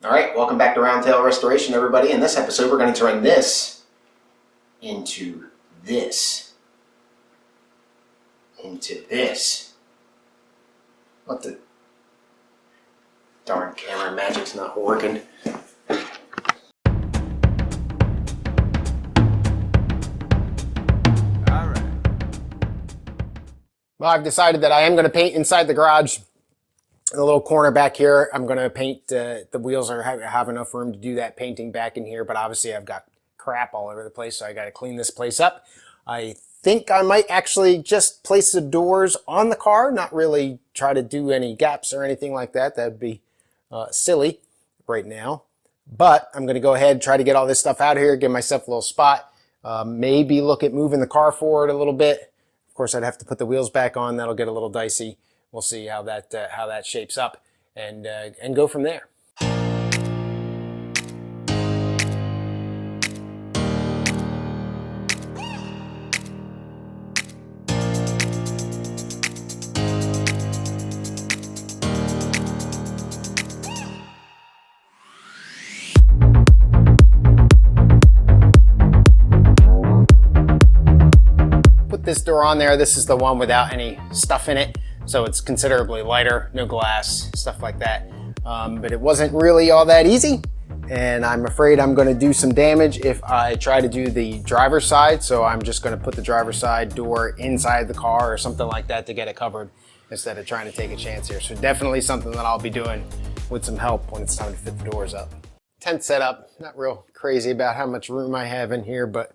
Alright, welcome back to Roundtail Restoration, everybody. In this episode, we're going to turn this into this. What the darn camera magic's not working. Alright. Well, I've decided that I am going to paint inside the garage. In the little corner back here, I'm going to paint, the wheels have enough room to do that painting back in here, but obviously I've got crap all over the place, so I got to clean this place up. I think I might actually just place the doors on the car, not really try to do any gaps or anything like that. That'd be silly right now. But I'm going to go ahead and try to get all this stuff out of here, give myself a little spot, maybe look at moving the car forward a little bit. Of course, I'd have to put the wheels back on. That'll get a little dicey. We'll see how that shapes up, and go from there. Put this door on there. This is the one without any stuff in it. So it's considerably lighter, no glass, stuff like that. But it wasn't really all that easy. And I'm afraid I'm gonna do some damage if I try to do the driver's side. So I'm just gonna put the driver's side door inside the car or something like that to get it covered instead of trying to take a chance here. So definitely something that I'll be doing with some help when it's time to fit the doors up. Tent setup, not real crazy about how much room I have in here, but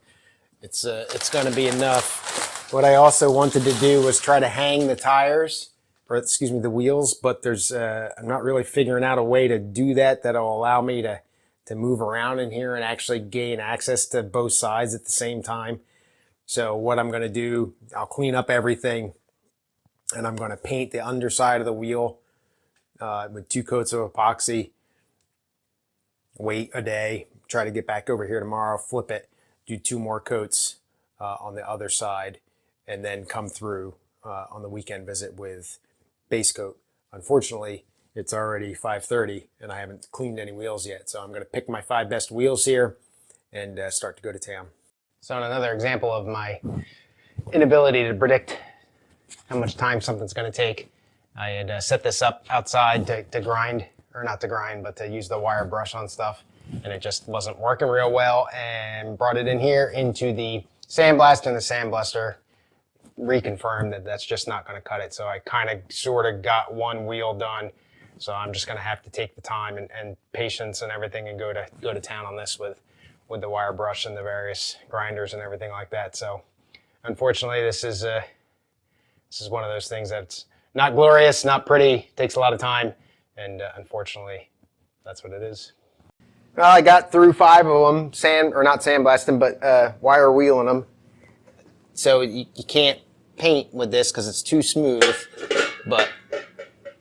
it's gonna be enough. What I also wanted to do was try to hang the tires, or excuse me, the wheels, but there's I'm not really figuring out a way to do that that'll allow me to move around in here and actually gain access to both sides at the same time. So what I'm gonna do, I'll clean up everything and I'm gonna paint the underside of the wheel with 2 coats of epoxy, wait a day, try to get back over here tomorrow, flip it, do 2 more coats on the other side, and then come through on the weekend visit with base coat. Unfortunately, it's already 5:30 and I haven't cleaned any wheels yet. So I'm gonna pick my 5 best wheels here and start to go to town. So another example of my inability to predict how much time something's gonna take, I had set this up outside to grind, or not to grind, but to use the wire brush on stuff. And it just wasn't working real well, and brought it in here into the sandblaster, and the sandblaster reconfirmed that that's just not going to cut it. So I kind of sort of got one wheel done. So I'm just going to have to take the time and patience and everything and go to town on this with the wire brush and the various grinders and everything like that. So unfortunately, this is one of those things that's not glorious, not pretty, takes a lot of time, and unfortunately, that's what it is. Well, I got through 5 of them, not sandblasting, but wire wheeling them. So you can't paint with this because it's too smooth, but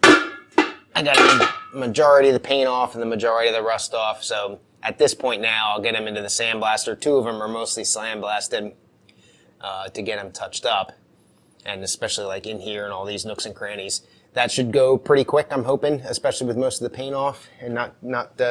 I got a majority of the paint off and the majority of the rust off. So at this point now, I'll get them into the sandblaster. 2 of them are mostly sandblasted to get them touched up, and especially like in here and all these nooks and crannies. That should go pretty quick, I'm hoping, especially with most of the paint off, and not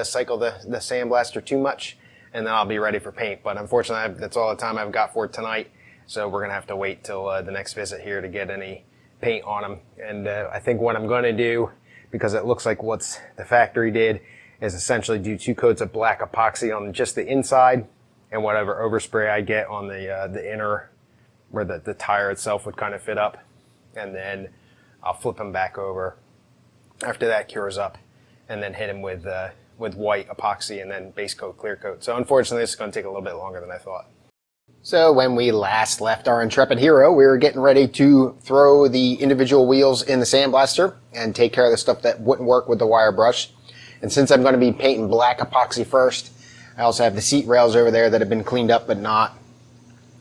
cycle the sandblaster too much, and then I'll be ready for paint. But unfortunately, that's all the time I've got for tonight. So we're gonna have to wait till the next visit here to get any paint on them. And I think what I'm gonna do, because it looks like what the factory did, is essentially do 2 coats of black epoxy on just the inside, and whatever overspray I get on the inner, where the tire itself would kind of fit up, and then I'll flip them back over after that cures up, and then hit them with white epoxy and then base coat, clear coat. So unfortunately, this is gonna take a little bit longer than I thought. So when we last left our intrepid hero, we were getting ready to throw the individual wheels in the sandblaster and take care of the stuff that wouldn't work with the wire brush. And since I'm going to be painting black epoxy first, I also have the seat rails over there that have been cleaned up, but not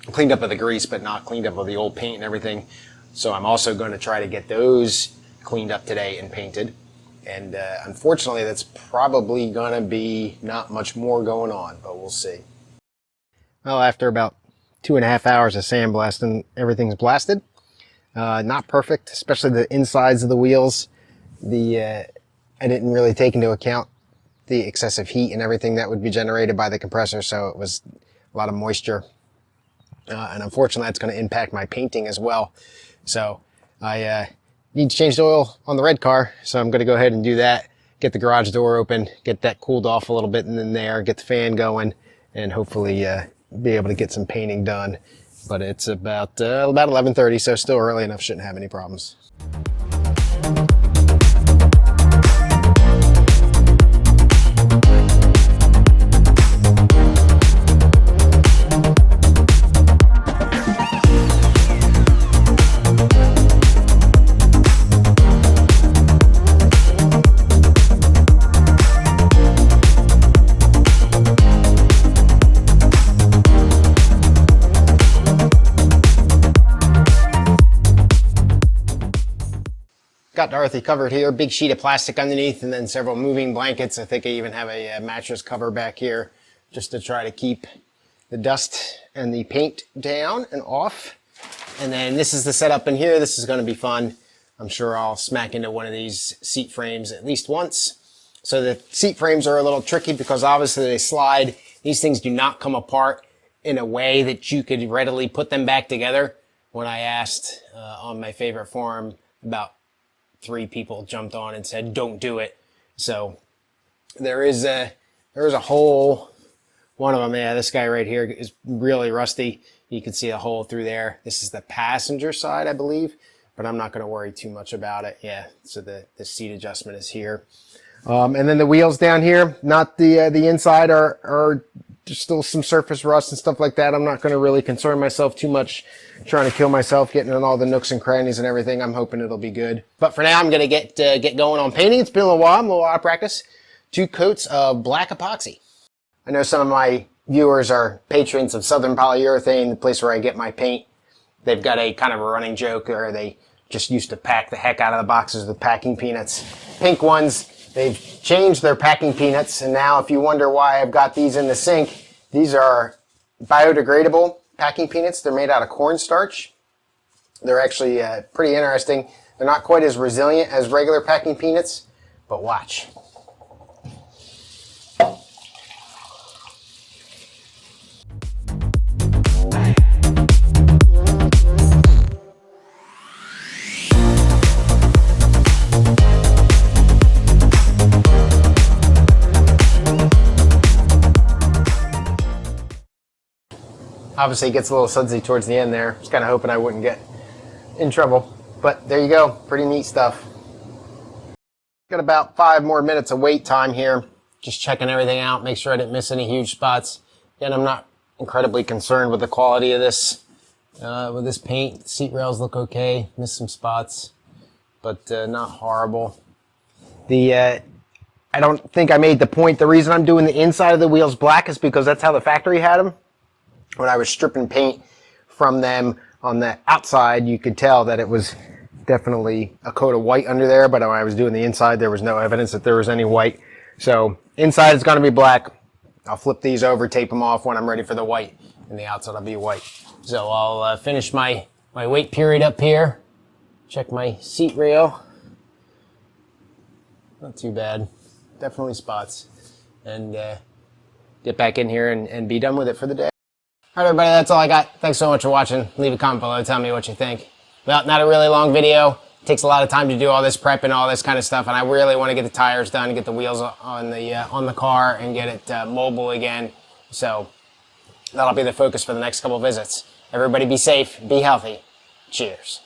cleaned up with the grease, but not cleaned up with the old paint and everything. So I'm also going to try to get those cleaned up today and painted. And unfortunately, that's probably going to be not much more going on, but we'll see. Well, after about 2.5 hours of sandblasting, everything's blasted. Not perfect, especially the insides of the wheels. I didn't really take into account the excessive heat and everything that would be generated by the compressor, so it was a lot of moisture. And unfortunately, that's going to impact my painting as well. So I need to change the oil on the red car, so I'm going to go ahead and do that. Get the garage door open, get that cooled off a little bit in there, get the fan going, and hopefully be able to get some painting done. But it's about 11:30, so still early enough, shouldn't have any problems. Got Dorothy covered here, big sheet of plastic underneath, and then several moving blankets. I think I even have a mattress cover back here just to try to keep the dust and the paint down and off. And then this is the setup in here. This is going to be fun. I'm sure I'll smack into one of these seat frames at least once. So the seat frames are a little tricky because obviously they slide. These things do not come apart in a way that you could readily put them back together. When I asked on my favorite forum, about 3 people jumped on and said, don't do it. So there is a hole. One of them, yeah, this guy right here is really rusty. You can see a hole through there. This is the passenger side, I believe, but I'm not going to worry too much about it. Yeah, so the seat adjustment is here. And then the wheels down here, not the inside, are there's still some surface rust and stuff like that. I'm not going to really concern myself too much trying to kill myself, getting in all the nooks and crannies and everything. I'm hoping it'll be good. But for now, I'm going to get going on painting. It's been a little while. I'm a little out of practice. 2 coats of black epoxy. I know some of my viewers are patrons of Southern Polyurethane, the place where I get my paint. They've got a kind of a running joke, or they just used to pack the heck out of the boxes with packing peanuts. Pink ones. They've changed their packing peanuts, and now if you wonder why I've got these in the sink, these are biodegradable packing peanuts. They're made out of cornstarch. They're actually pretty interesting. They're not quite as resilient as regular packing peanuts, but watch. Obviously it gets a little sudsy towards the end there. Just kind of hoping I wouldn't get in trouble. But there you go. Pretty neat stuff. Got about 5 more minutes of wait time here. Just checking everything out. Make sure I didn't miss any huge spots. Again, I'm not incredibly concerned with the quality of this. With this paint, seat rails look okay. Missed some spots, but not horrible. I don't think I made the point. The reason I'm doing the inside of the wheels black is because that's how the factory had them. When I was stripping paint from them on the outside, you could tell that it was definitely a coat of white under there, but when I was doing the inside, there was no evidence that there was any white. So inside is going to be black. I'll flip these over, tape them off when I'm ready for the white, and the outside will be white. So I'll finish my wait period up here. Check my seat rail. Not too bad. Definitely spots. And get back in here and be done with it for the day. All right, everybody, that's all I got. Thanks so much for watching. Leave a comment below. Tell me what you think. Well, not a really long video. It takes a lot of time to do all this prep and all this kind of stuff, and I really want to get the tires done, get the wheels on the car, and get it mobile again. So that'll be the focus for the next couple visits. Everybody be safe, be healthy. Cheers.